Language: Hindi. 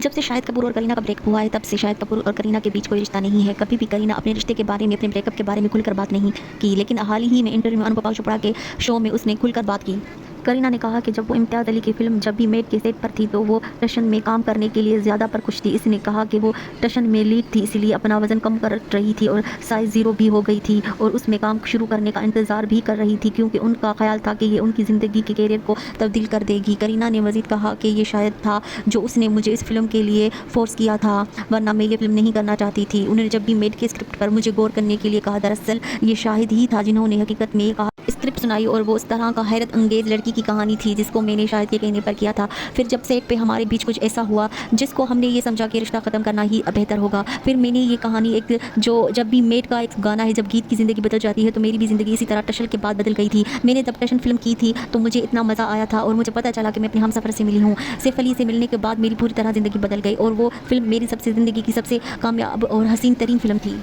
जब से शाहिद कपूर और करीना का ब्रेकअप हुआ है तब से शाहिद कपूर और करीना के बीच कोई रिश्ता नहीं है। कभी भी करीना अपने रिश्ते के बारे में, अपने ब्रेकअप के बारे में खुलकर बात नहीं की, लेकिन हाल ही में इंटरव्यू में अनुभव चोपड़ा के शो में उसने खुलकर बात की। करीना ने कहा कि जब वो इम्तियाज़ अली की फिल्म जब भी मेट के सेट पर थी तो वो टशन में काम करने के लिए ज़्यादा पर खुश थी। इसने कहा कि वो टशन में लीड थी, इसलिए अपना वज़न कम कर रही थी और साइज़ 0 भी हो गई थी और उसमें काम शुरू करने का इंतज़ार भी कर रही थी क्योंकि उनका ख्याल था कि ये उनकी ज़िंदगी के कैरियर को तब्दील कर देगी। करीना ने मज़ीद कहा कि ये शायद था जो उसने मुझे इस फिल्म के लिए फ़ोर्स किया था, वरना मैं ये फिल्म नहीं करना चाहती थी। उन्होंने जब भी मेट के स्क्रिप्ट पर मुझे गौर करने के लिए कहा। दरअसल ये शाहिद ही था जिन्होंने हकीकत में ये कहा, स्क्रिप्ट सुनाई और वो उस तरह का हैरत अंगेज़ लड़की की कहानी थी जिसको मैंने शायद के कहने पर किया था। फिर जब सेट पे हमारे बीच कुछ ऐसा हुआ जिसको हमने ये समझा कि रिश्ता ख़त्म करना ही बेहतर होगा। फिर मैंने ये कहानी एक जो जब भी मेट का एक गाना है, जब गीत की ज़िंदगी बदल जाती है तो मेरी भी ज़िंदगी इसी तरह टशन के बाद बदल गई थी। मैंने जब टशन फिल्म की थी तो मुझे इतना मज़ा आया था और मुझे पता चला कि मैं अपने हमसफ़र से मिली हूँ। सैफ अली से मिलने के बाद मेरी पूरी तरह ज़िंदगी बदल गई और वो फिल्म मेरी ज़िंदगी की सबसे कामयाब और हसीन तरीन फिल्म थी।